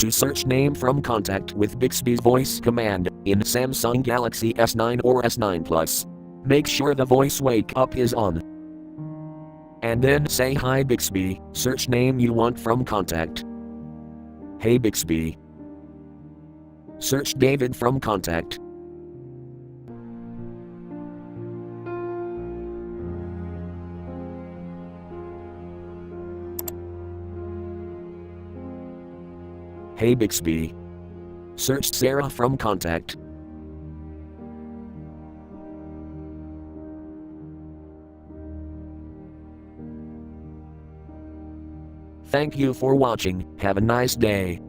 To search name from contact with Bixby's voice command in Samsung Galaxy S9 or S9 Plus. Make sure the voice wake up is on. And then say hi Bixby, search name you want from contact. Hey Bixby. Search David from contact. Hey Bixby. Search Sarah from contact. Thank you for watching, have a nice day.